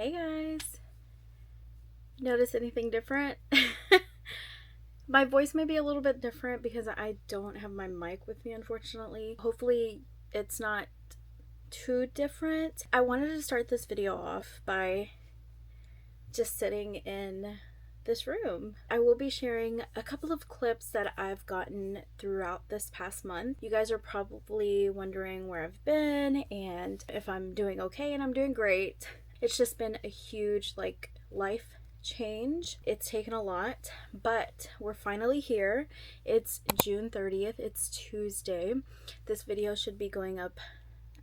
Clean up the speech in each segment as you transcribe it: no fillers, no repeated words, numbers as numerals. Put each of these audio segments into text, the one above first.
Hey guys, notice anything different? My voice may be a little bit different because I don't have my mic with me, unfortunately. Hopefully it's not too different. I wanted to start this video off by just sitting in this room. I will be sharing a couple of clips that I've gotten throughout this past month. You guys are probably wondering where I've been and if I'm doing okay, and I'm doing great. It's just been a huge life change. It's taken a lot, but we're finally here. It's June 30th. It's Tuesday. This video should be going up,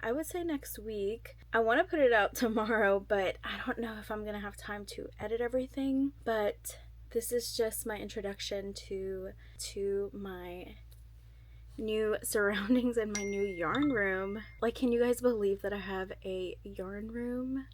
I would say, next week. I want to put it out tomorrow, but I don't know if I'm gonna have time to edit everything. But this is just my introduction to my new surroundings and my new yarn room. Like, can you guys believe that I have a yarn room?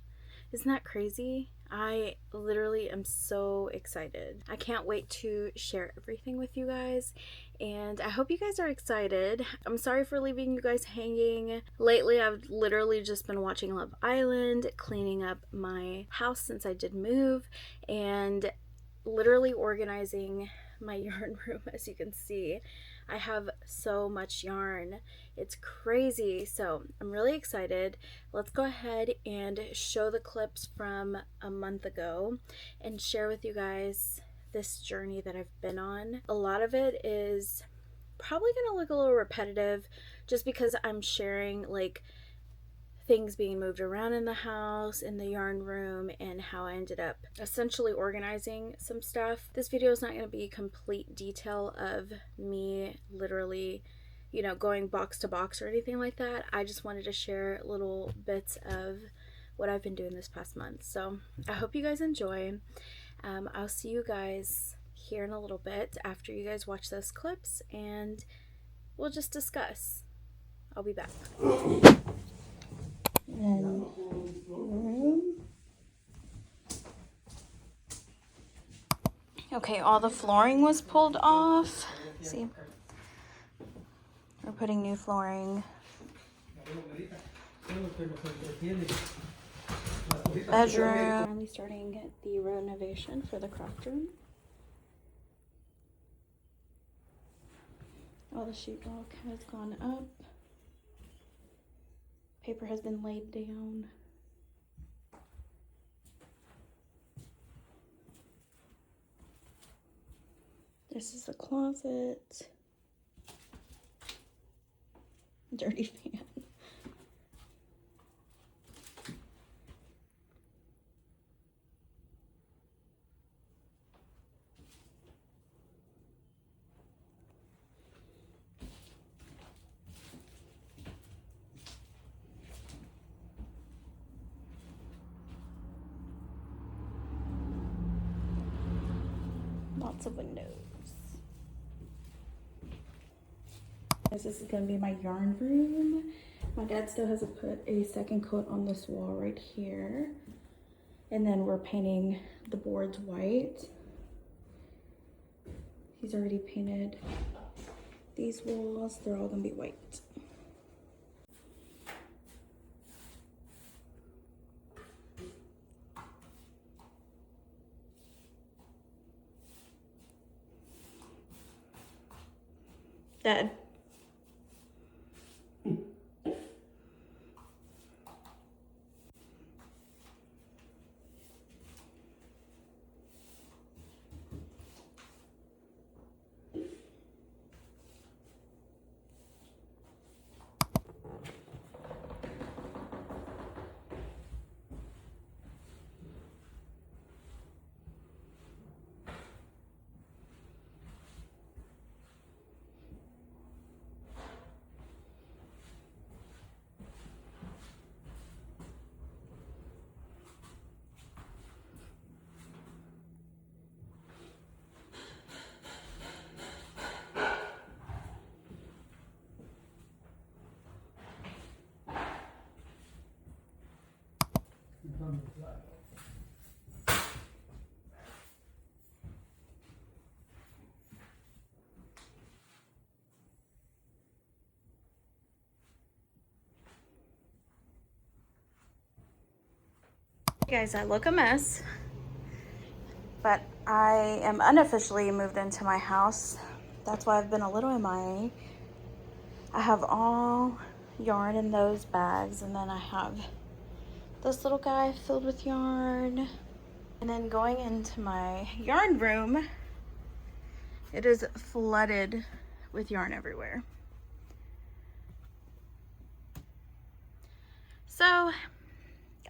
Isn't that crazy? I literally am so excited. I can't wait to share everything with you guys, and I hope you guys are excited. I'm sorry for leaving you guys hanging. Lately, I've literally just been watching Love Island, cleaning up my house since I did move, and literally organizing my yarn room. As you can see, I have so much yarn. It's crazy. So I'm really excited. Let's go ahead and show the clips from a month ago and share with you guys this journey that I've been on. A lot of it is probably gonna look a little repetitive just because I'm sharing things being moved around in the house, in the yarn room, and how I ended up essentially organizing some stuff. This video is not going to be complete detail of me literally, going box to box or anything like that. I just wanted to share little bits of what I've been doing this past month. So I hope you guys enjoy. I'll see you guys here in a little bit after you guys watch those clips, and we'll just discuss. I'll be back. And room. Okay, all the flooring was pulled off. See, we're putting new flooring. Bedroom. Finally starting the renovation for the craft room. All the sheetrock has gone up. Paper has been laid down. This is the closet. Dirty fan. Lots of windows. This is going to be my yarn room. My dad still hasn't put a second coat on this wall right here. And then we're painting the boards white. He's already painted these walls. They're all going to be white. Dad. Guys, I look a mess, but I am unofficially moved into my house. That's why I've been a little MIA. I have all yarn in those bags, and then I have this little guy filled with yarn. And then going into my yarn room, it is flooded with yarn everywhere. So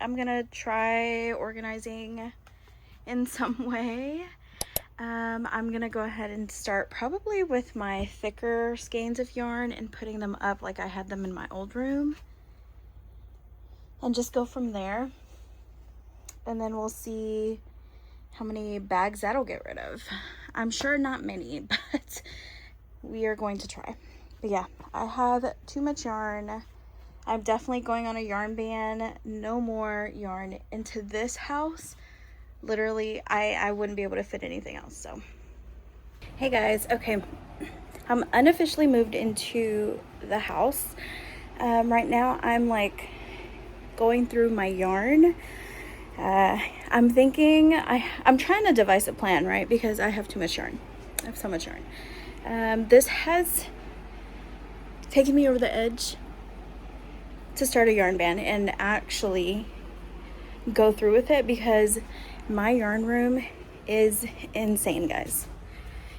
I'm gonna try organizing in some way. I'm gonna go ahead and start probably with my thicker skeins of yarn and putting them up like I had them in my old room, and just go from there. And then we'll see how many bags that'll get rid of. I'm sure not many, but we are going to try. But yeah, I have too much yarn. I'm definitely going on a yarn ban. No more yarn into this house. Literally, I wouldn't be able to fit anything else. So hey guys, okay, I'm unofficially moved into the house. Right now I'm like going through my yarn. I'm thinking, I'm trying to devise a plan, right? Because I have too much yarn. I have so much yarn. This has taken me over the edge to start a yarn ban and actually go through with it, because my yarn room is insane, guys.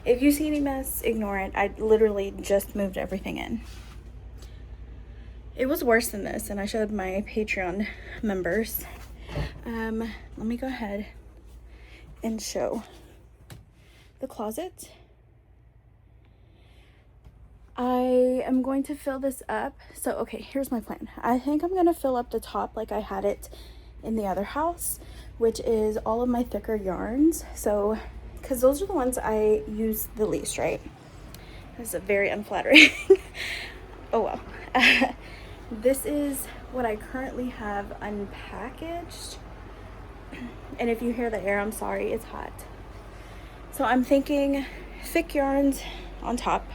If you see any mess, ignore it. I literally just moved everything in. It was worse than this, and I showed my Patreon members. Let me go ahead and show the closet. I am going to fill this up. So, okay, here's my plan. I think I'm going to fill up the top like I had it in the other house, which is all of my thicker yarns. So, because those are the ones I use the least, right? This is very unflattering. Oh well. This is what I currently have unpackaged. And if you hear the air, I'm sorry, it's hot. So I'm thinking thick yarns on top.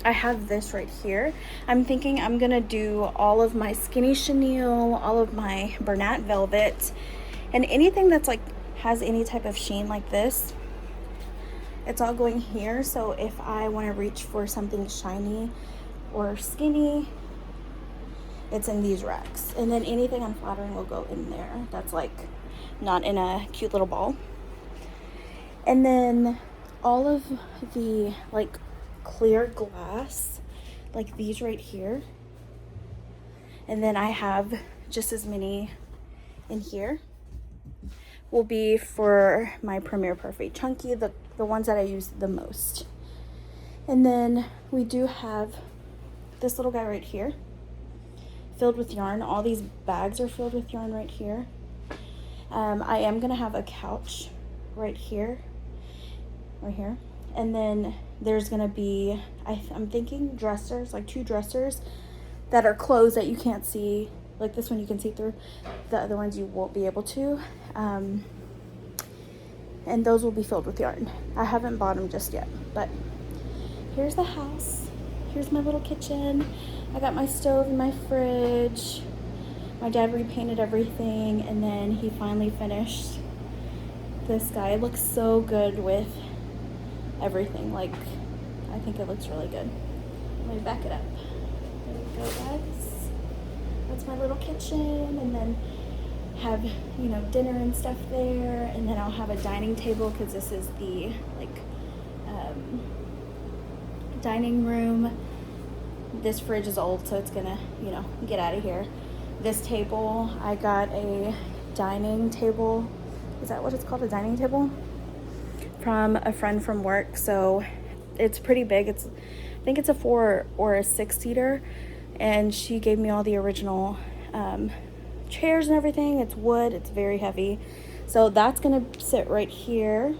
I have this right here. I'm thinking I'm gonna do all of my skinny chenille, all of my Bernat velvet, and anything that's like has any type of sheen like this. It's all going here. So if I want to reach for something shiny or skinny, it's in these racks. And then anything unflattering will go in there. That's like not in a cute little ball. And then all of the like clear glass, like these right here. And then I have just as many in here, will be for my Premier Perfect Chunky, the ones that I use the most. And then we do have this little guy right here filled with yarn. All these bags are filled with yarn right here. I am gonna have a couch right here, and then there's gonna be, I'm thinking dressers, like 2 dressers that are closed that you can't see. Like this one you can see through, the other ones you won't be able to. And those will be filled with yarn. I haven't bought them just yet, but here's the house. Here's my little kitchen. I got my stove and my fridge. My dad repainted everything, and then he finally finished this guy. It looks so good with everything. Like, I think it looks really good. Let me back it up. There we go, guys. That's my little kitchen, and then have, you know, dinner and stuff there. And then I'll have a dining table, because this is the like dining room. This fridge is old, so it's gonna, you know, get out of here. This table, I got a dining table. Is that what it's called? A dining table? From a friend from work. So it's pretty big. I think it's a 4 or a 6 seater. And she gave me all the original chairs and everything. It's wood. It's very heavy. So that's gonna sit right here.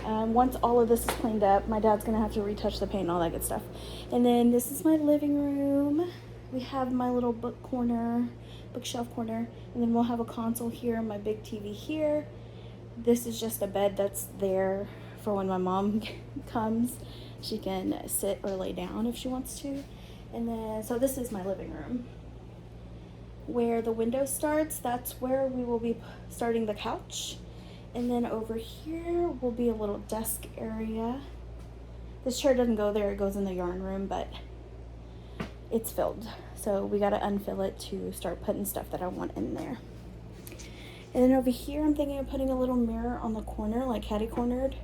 Once all of this is cleaned up, my dad's gonna have to retouch the paint and all that good stuff. And then this is my living room. We have my little bookshelf corner, and then we'll have a console here, my big TV here. This is just a bed that's there for when my mom comes. She can sit or lay down if she wants to. And then, so this is my living room. where the window starts, that's where we will be starting the couch. And then over here will be a little desk area. This chair doesn't go there, it goes in the yarn room, but it's filled. So we gotta unfill it to start putting stuff that I want in there. And then over here, I'm thinking of putting a little mirror on the corner, like catty cornered.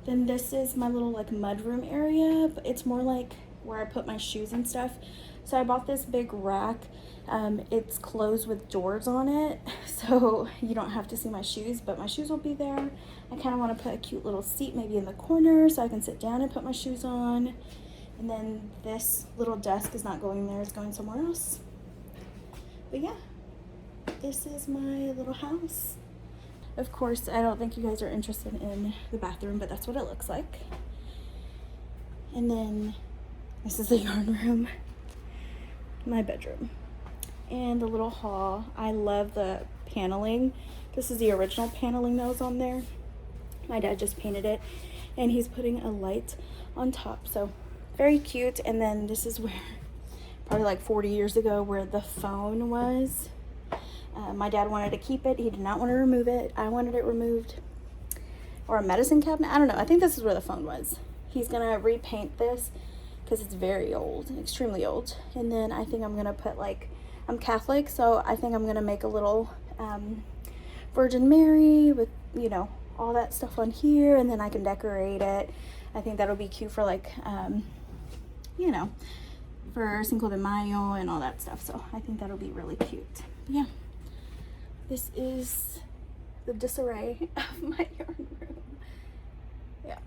Then this is my little like mudroom area, but it's more like where I put my shoes and stuff. So I bought this big rack. It's closed with doors on it, so you don't have to see my shoes, but my shoes will be there. I kind of want to put a cute little seat maybe in the corner so I can sit down and put my shoes on. And then this little desk is not going there, it's going somewhere else. But yeah, this is my little house. Of course, I don't think you guys are interested in the bathroom, but that's what it looks like. And then this is the yarn room, my bedroom, and the little hall. I love the paneling. This is the original paneling that was on there. My dad just painted it, and he's putting a light on top, so very cute. And then this is where, probably like 40 years ago, where the phone was. My dad wanted to keep it. He did not want to remove it. I wanted it removed. Or a medicine cabinet. I don't know. I think this is where the phone was. He's going to repaint this because it's very old, extremely old. And then I think I'm going to put like, I'm Catholic, so I think I'm going to make a little Virgin Mary with, you know, all that stuff on here. And then I can decorate it. I think that'll be cute for like, you know, for Cinco de Mayo and all that stuff. So I think that'll be really cute. But yeah. This is the disarray of my yarn room. Yeah.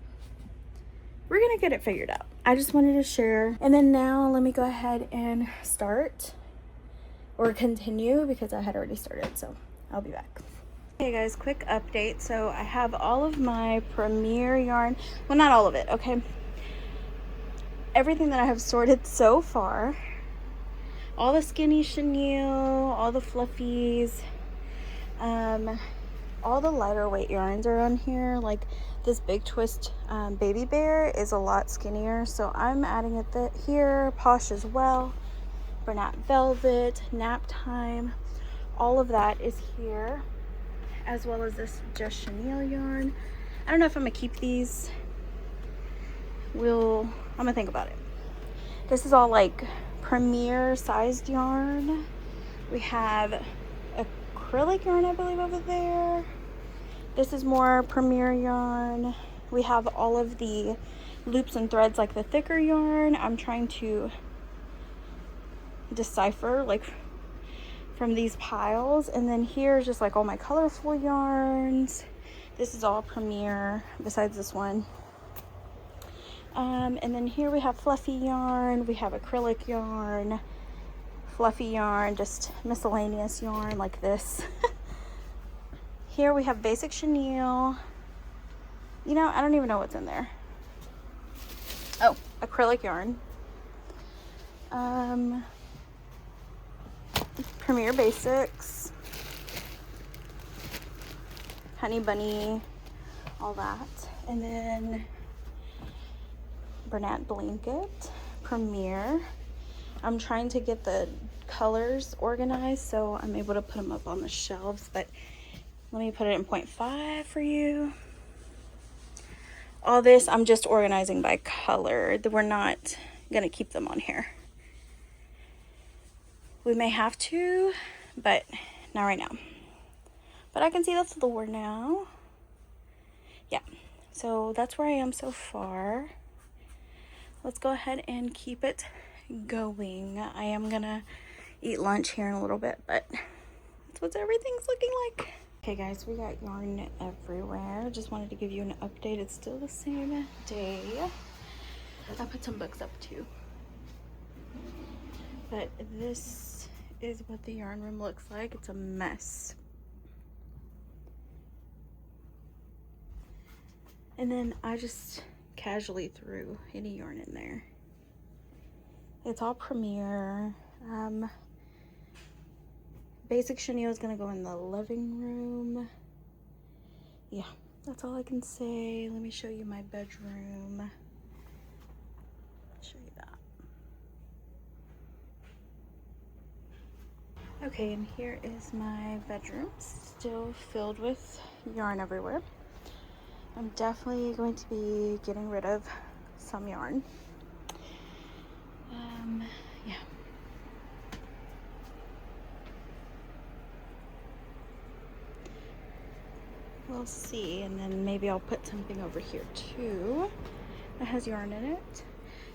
We're gonna get it figured out. I just wanted to share. And then now let me go ahead and start or continue because I had already started, so I'll be back. Okay guys, quick update. So I have all of my Premier yarn. Well, not all of it, okay? Everything that I have sorted so far. All the skinny chenille, all the fluffies, all the lighter weight yarns are on here. Like this big twist baby bear is a lot skinnier, so I'm adding it here. Posh as well, Bernat velvet, nap time, all of that is here, as well as this just chenille yarn. I don't know if I'm gonna keep these. I'm gonna think about it. This is all like Premier sized yarn. We have acrylic yarn, I believe, over there. This is more Premier yarn. We have all of the loops and threads, like the thicker yarn. I'm trying to decipher like from these piles. And then here's just like all my colorful yarns. This is all Premier besides this one. And then here we have fluffy yarn, we have acrylic yarn, fluffy yarn, just miscellaneous yarn like this. Here we have basic chenille. You know, I don't even know what's in there. Oh, acrylic yarn. Premier Basics, Honey Bunny, all that. And then Bernat Blanket, Premier. I'm trying to get the colors organized so I'm able to put them up on the shelves, but let me put it in 0.5 for you. All this I'm just organizing by color. We're not gonna keep them on here. We may have to, but not right now. But I can see the floor now. Yeah, so that's where I am so far. Let's go ahead and keep it going. I am gonna eat lunch here in a little bit, but that's what everything's looking like. Okay guys, we got yarn everywhere. Just wanted to give you an update. It's still the same day. I put some books up too. But this is what the yarn room looks like. It's a mess. And then I just casually threw any yarn in there. It's all Premier. Basic chenille is gonna go in the living room. Yeah, that's all I can say. Let me show you my bedroom. Show you that. Okay, and here is my bedroom, still filled with yarn everywhere. I'm definitely going to be getting rid of some yarn. Yeah. We'll see, and then maybe I'll put something over here too that has yarn in it.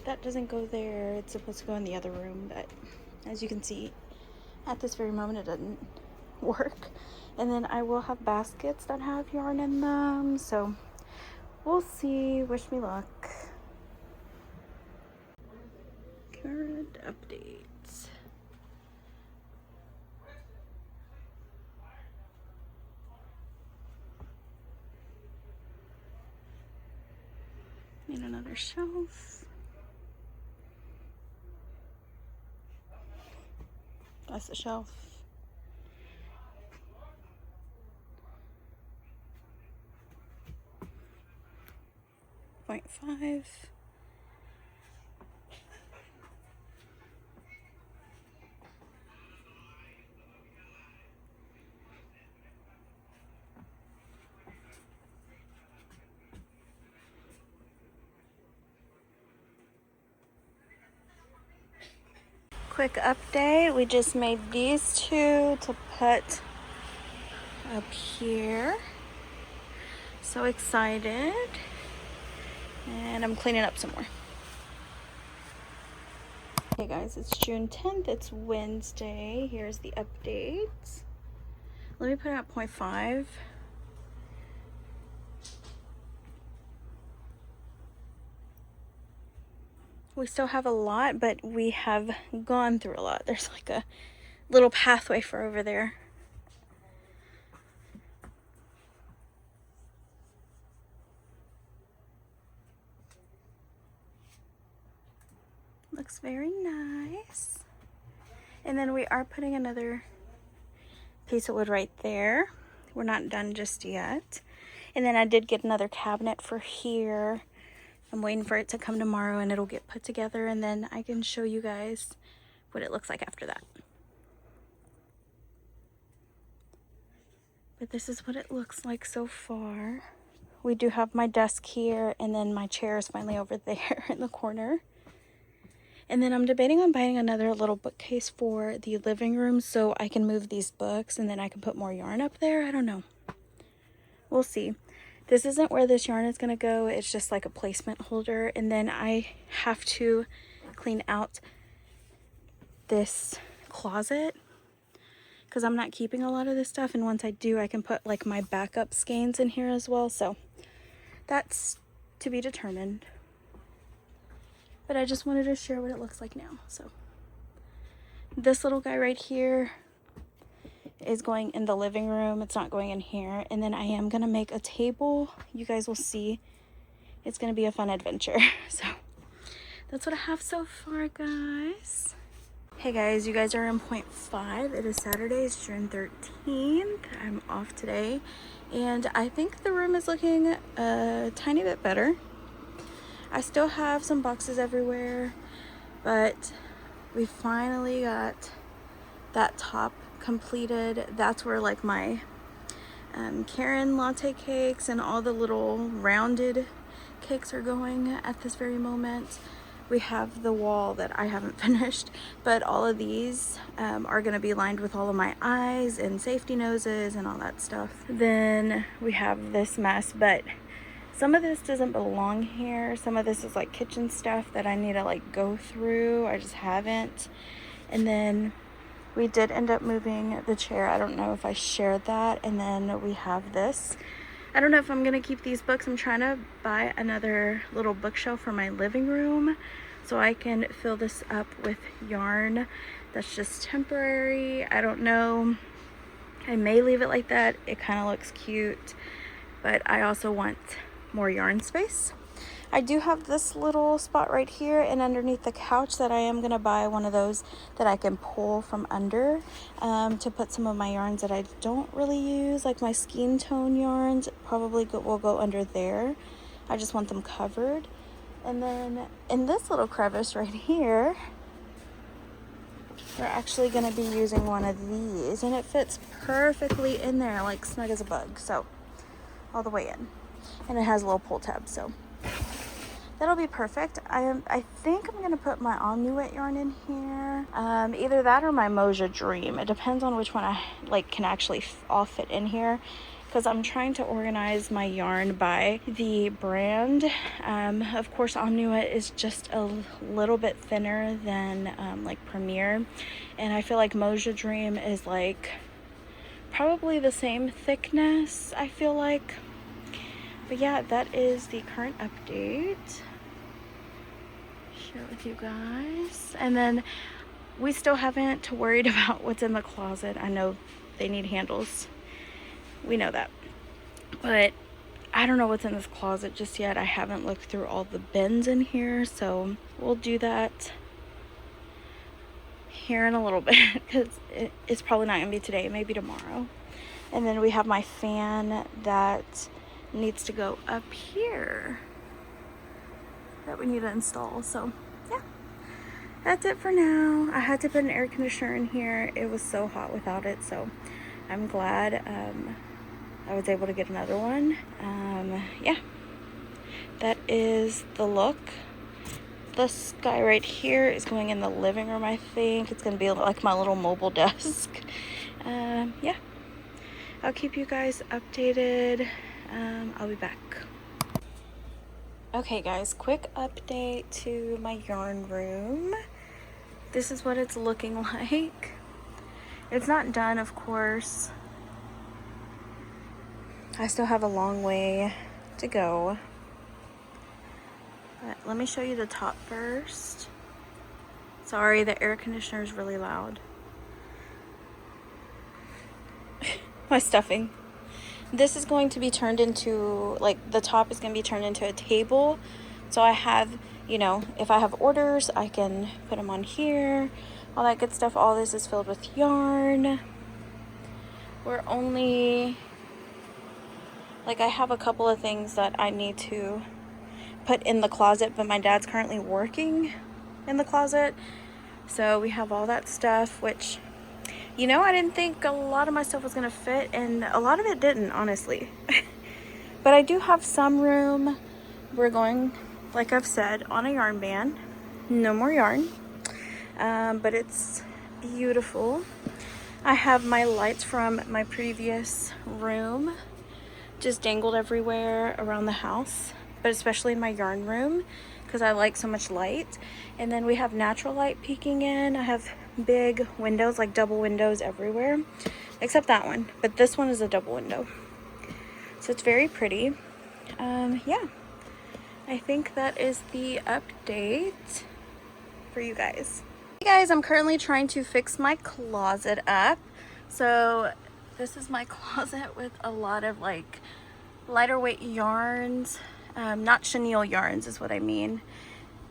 That doesn't go there, it's supposed to go in the other room, but as you can see, at this very moment it doesn't work. And then I will have baskets that have yarn in them, so we'll see. Wish me luck. Current updates. Need another shelf. That's the shelf. .5. Quick update, we just made these two to put up here. So excited. And I'm cleaning up some more. Hey guys, it's June 10th, it's Wednesday. Here's the update. Let me put it at 0.5. We still have a lot, but we have gone through a lot. There's like a little pathway for over there. Looks very nice. And then we are putting another piece of wood right there. We're not done just yet. And then I did get another cabinet for here. I'm waiting for it to come tomorrow and it'll get put together, and then I can show you guys what it looks like after that. But this is what it looks like so far. We do have my desk here, and then my chair is finally over there in the corner. And then I'm debating on buying another little bookcase for the living room so I can move these books and then I can put more yarn up there. I don't know. We'll see. This isn't where this yarn is going to go. It's just like a placement holder. And then I have to clean out this closet because I'm not keeping a lot of this stuff. And once I do, I can put like my backup skeins in here as well. So that's to be determined. But I just wanted to share what it looks like now. So this little guy right here is going in the living room. It's not going in here. And then I am going to make a table. You guys will see. It's going to be a fun adventure. So that's what I have so far, guys. Hey guys, you guys are in 0.5. It is Saturday, it's June 13th. I'm off today. And I think the room is looking a tiny bit better. I still have some boxes everywhere, but we finally got that top completed. That's where like my Karen latte cakes and all the little rounded cakes are going at this very moment. We have the wall that I haven't finished, but all of these are going to be lined with all of my eyes and safety noses and all that stuff. Then we have this mess, but some of this doesn't belong here. Some of this is like kitchen stuff that I need to like go through. I just haven't. And then we did end up moving the chair. I don't know if I shared that. And then we have this. I don't know if I'm going to keep these books. I'm trying to buy another little bookshelf for my living room so I can fill this up with yarn. That's just temporary. I don't know. I may leave it like that. It kind of looks cute. But I also want more yarn space. I do have this little spot right here and underneath the couch that I am going to buy one of those that I can pull from under to put some of my yarns that I don't really use, like my skin tone yarns probably will go under there. I just want them covered. And then in this little crevice right here, we're actually going to be using one of these, and it fits perfectly in there, like snug as a bug, so all the way in. And it has a little pull tab, so that'll be perfect. I think I'm going to put my Omni-Wet yarn in here. Either that or my Moja Dream. It depends on which one I like can actually all fit in here, because I'm trying to organize my yarn by the brand. Of course, Omni-Wet is just a little bit thinner than like Premier, and I feel like Moja Dream is like probably the same thickness, I feel like. But yeah, that is the current update. Share it with you guys. And then we still haven't worried about what's in the closet. I know they need handles. We know that. But I don't know what's in this closet just yet. I haven't looked through all the bins in here, so we'll do that here in a little bit, because it's probably not gonna be today, maybe tomorrow. And then we have my fan that needs to go up here that we need to install. So yeah, that's it for now. I had to put an air conditioner in here. It was so hot without it, so I'm glad I was able to get another one. Yeah, that is the look. The sky right here is going in the living room. I think it's gonna be like my little mobile desk. Yeah, I'll keep you guys updated. I'll be back. Okay guys, quick update to my yarn room. This is what it's looking like. It's not done, of course. I still have a long way to go. But let me show you the top first. Sorry, the air conditioner is really loud. My stuffing. This is going to be turned into, like, the top is going to be turned into a table. So I have, you know, if I have orders, I can put them on here. All that good stuff. All this is filled with yarn. We're only, like, I have a couple of things that I need to put in the closet, but my dad's currently working in the closet. So we have all that stuff, which, you know, I didn't think a lot of my stuff was gonna fit, and a lot of it didn't, honestly. But I do have some room. We're going, like I've said, on a yarn ban. No more yarn. But it's beautiful. I have my lights from my previous room just dangled everywhere around the house, but especially in my yarn room, because I like so much light. And then we have natural light peeking in. I have big windows, like double windows everywhere, except that one, but this one is a double window, so it's very pretty. Yeah, I think that is the update for you guys. Hey guys, I'm currently trying to fix my closet up. So this is my closet with a lot of like lighter weight yarns, not chenille yarns is what I mean,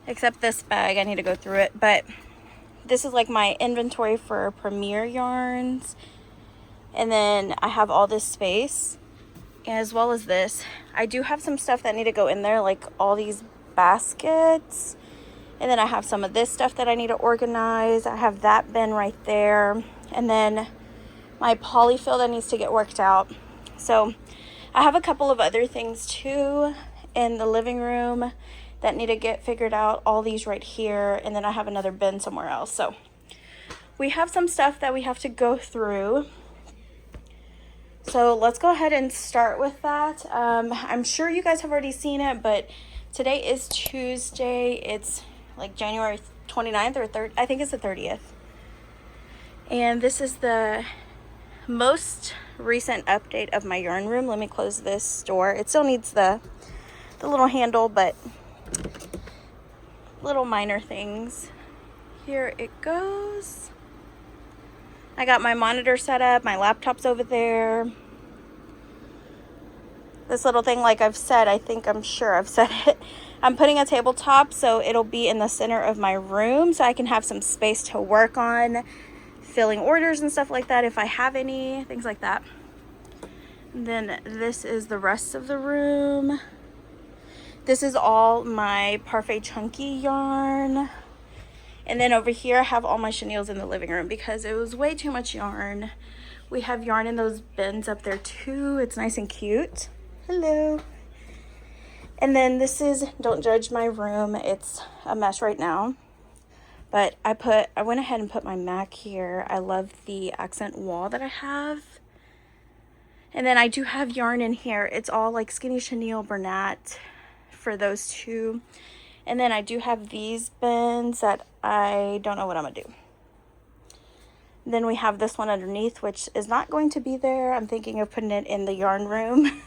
except this bag. I need to go through it, but this is like my inventory for Premier yarns. And then I have all this space, as well as this. I do have some stuff that need to go in there, like all these baskets. And then I have some of this stuff that I need to organize. I have that bin right there. And then my polyfill that needs to get worked out. So I have a couple of other things too in the living room that need to get figured out. All these right here, and then I have another bin somewhere else. So we have some stuff that we have to go through. So let's go ahead and start with that. I'm sure you guys have already seen it, but today is Tuesday. It's like January 29th or 3rd. I think it's the 30th. And this is the most recent update of my yarn room. Let me close this door. It still needs the little handle, but little minor things. Here it goes. I got my monitor set up. My laptop's over there. This little thing, like I've said, I'm sure I've said it. I'm putting a tabletop so it'll be in the center of my room so I can have some space to work on, filling orders and stuff like that if I have any, things like that. And then this is the rest of the room. This is all my Parfait Chunky yarn. And then over here I have all my chenilles in the living room because it was way too much yarn. We have yarn in those bins up there too. It's nice and cute. Hello. And then this is, don't judge my room. It's a mess right now. But I went ahead and put my Mac here. I love the accent wall that I have. And then I do have yarn in here. It's all like skinny chenille Bernat for those two. And then I do have these bins that I don't know what I'm gonna do. Then we have this one underneath, which is not going to be there. I'm thinking of putting it in the yarn room.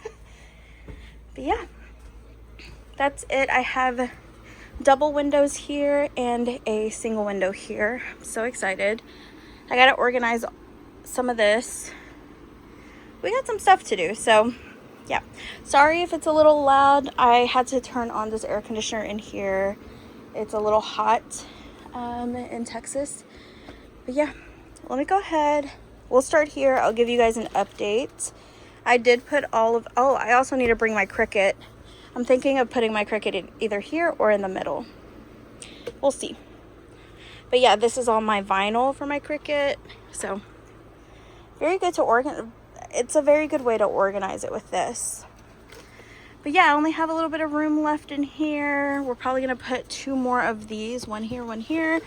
But yeah, that's it. I have double windows here and a single window here. I'm so excited. I gotta organize some of this. We got some stuff to do, so yeah. Sorry if it's a little loud. I had to turn on this air conditioner in here. It's a little hot in Texas. But yeah, let me go ahead. We'll start here. I'll give you guys an update. I did put all of, oh, I also need to bring my Cricut. I'm thinking of putting my Cricut in either here or in the middle. We'll see. But yeah, this is all my vinyl for my Cricut. So very good to organize. It's a very good way to organize it with this. But yeah, I only have a little bit of room left in here. We're probably gonna put 2 more of these, one here, one here.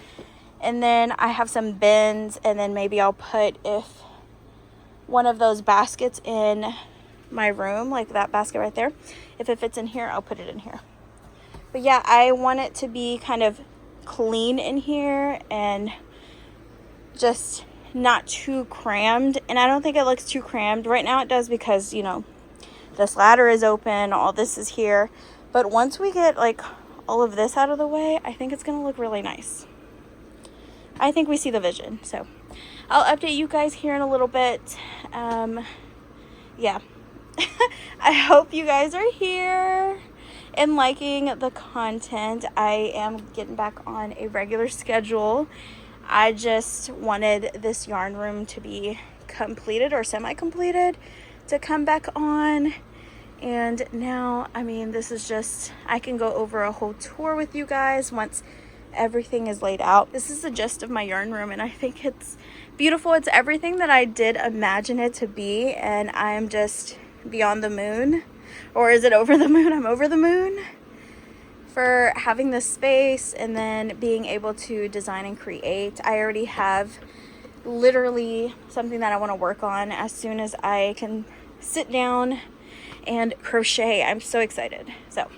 And then I have some bins, and then maybe I'll put one of those baskets in my room, like that basket right there. If it fits in here, I'll put it in here. But yeah, I want it to be kind of clean in here and just not too crammed. And I don't think it looks too crammed. Right now it does because, you know, this ladder is open, all this is here. But once we get like all of this out of the way, I think it's gonna look really nice. I think we see the vision. So I'll update you guys here in a little bit. Yeah. I hope you guys are here and liking the content. I am getting back on a regular schedule. I just wanted this yarn room to be completed or semi-completed to come back on. And now, I mean, this is just, I can go over a whole tour with you guys once everything is laid out. This is the gist of my yarn room, and I think it's beautiful. It's everything that I did imagine it to be, and I'm just beyond the moon. Or is it over the moon? I'm over the moon for having this space and then being able to design and create. I already have literally something that I want to work on as soon as I can sit down and crochet. I'm so excited. So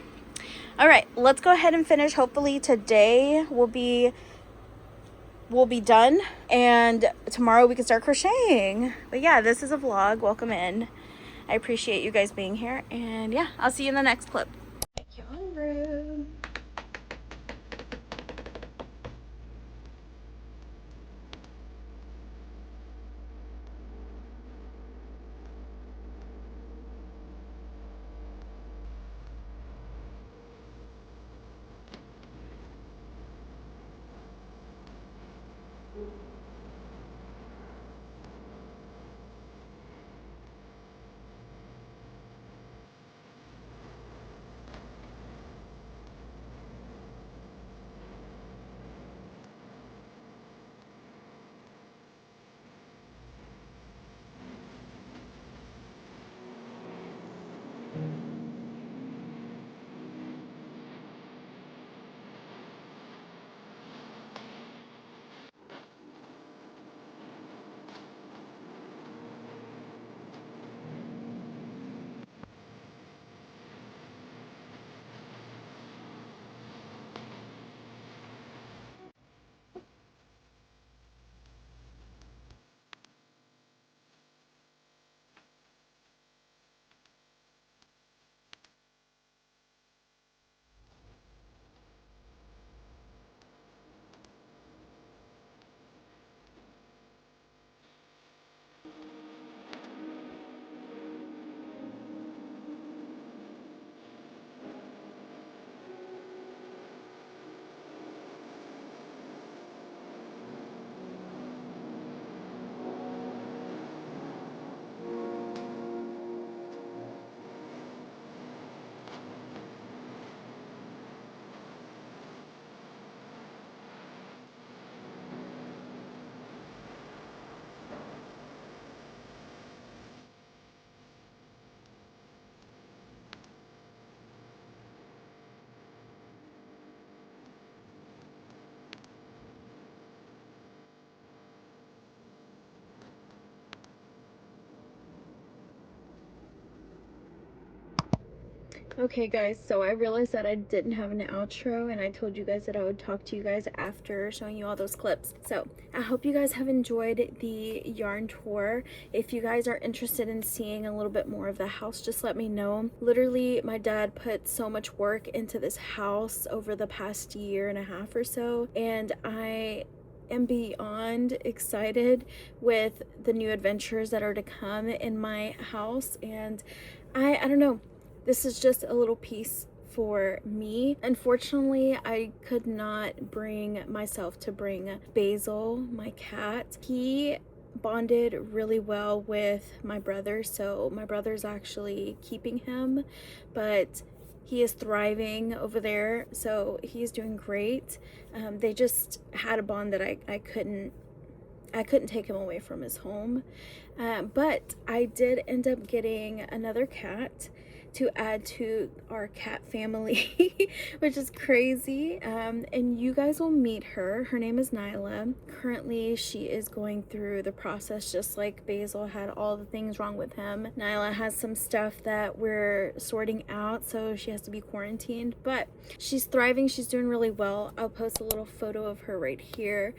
all right, let's go ahead and finish. Hopefully today we'll be done, and tomorrow we can start crocheting. But yeah, this is a vlog. Welcome in. I appreciate you guys being here, and yeah, I'll see you in the next clip. Yarn room. Okay guys, so I realized that I didn't have an outro, and I told you guys that I would talk to you guys after showing you all those clips. So I hope you guys have enjoyed the yarn tour. If you guys are interested in seeing a little bit more of the house, just let me know. Literally, my dad put so much work into this house over the past year and a half or so, and I am beyond excited with the new adventures that are to come in my house. And I don't know, this is just a little piece for me. Unfortunately, I could not bring myself to bring Basil, my cat. He bonded really well with my brother, so my brother's actually keeping him, but he is thriving over there, so he's doing great. They just had a bond that I couldn't take him away from his home. But I did end up getting another cat to add to our cat family, which is crazy. And you guys will meet her. Her name is Nyla. Currently, she is going through the process just like Basil had all the things wrong with him. Nyla has some stuff that we're sorting out, so she has to be quarantined, but she's thriving. She's doing really well. I'll post a little photo of her right here.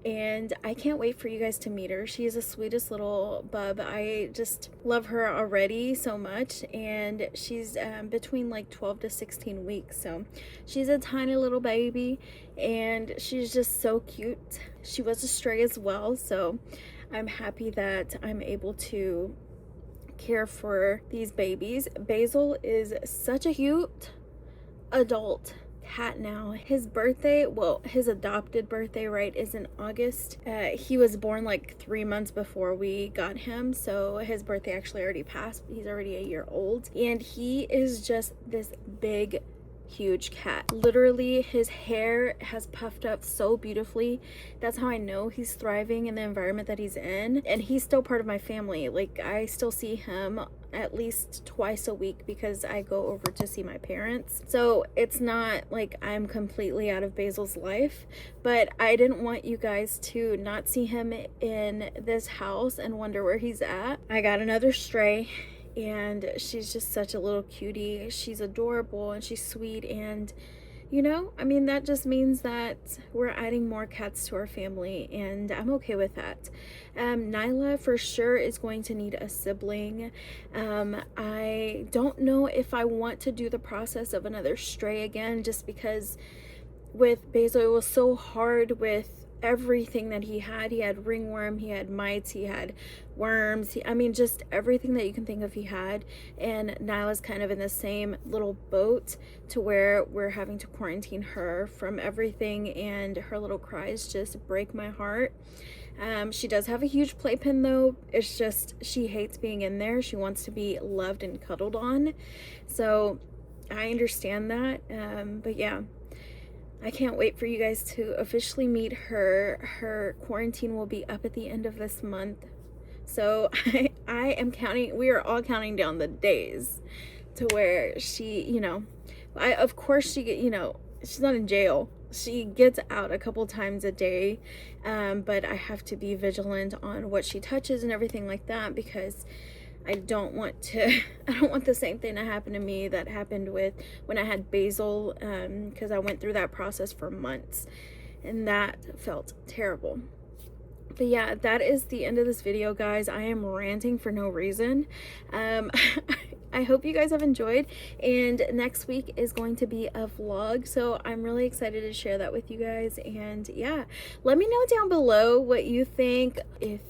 And I can't wait for you guys to meet her. She is the sweetest little bub. I just love her already so much. And she's between like 12 to 16 weeks. So she's a tiny little baby and she's just so cute. She was a stray as well. So I'm happy that I'm able to care for these babies. Basil is such a cute adult cat now. His birthday, well, his adopted birthday, right, is in August. He was born like 3 months before we got him, so his birthday actually already passed. He's already a year old, and he is just this big, huge cat. Literally, his hair has puffed up so beautifully. That's how I know he's thriving in the environment that he's in, and he's still part of my family. Like, I still see him at least twice a week because I go over to see my parents. So it's not like I'm completely out of Basil's life, but I didn't want you guys to not see him in this house and wonder where he's at. I got another stray, and she's just such a little cutie. She's adorable and she's sweet, and you know, I mean, that just means that we're adding more cats to our family, and I'm okay with that. Nyla for sure is going to need a sibling. I don't know if I want to do the process of another stray again, just because with Basil it was so hard with everything that he had. He had ringworm, he had mites, he had worms, I mean, just everything that you can think of he had. And Nyla's kind of in the same little boat, to where we're having to quarantine her from everything, and her little cries just break my heart. She does have a huge playpen though. It's just she hates being in there. She wants to be loved and cuddled on, so I understand that. But yeah, I can't wait for you guys to officially meet her. Her quarantine will be up at the end of this month. So I am counting, we are all counting down the days to where she, you know, of course she, you know, she's not in jail. She gets out a couple times a day, but I have to be vigilant on what she touches and everything like that, because I don't want the same thing to happen to me that happened with when I had Basil, because I went through that process for months and that felt terrible. But yeah, that is the end of this video, guys. I am ranting for no reason. I hope you guys have enjoyed, and next week is going to be a vlog, so I'm really excited to share that with you guys. And yeah, let me know down below what you think. If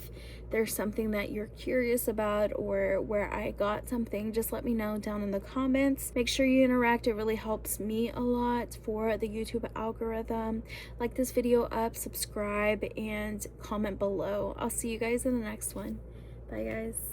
there's something that you're curious about, or where I got something, just let me know down in the comments. Make sure you interact. It really helps me a lot for the YouTube algorithm. Like this video up, subscribe, and comment below. I'll see you guys in the next one. Bye guys.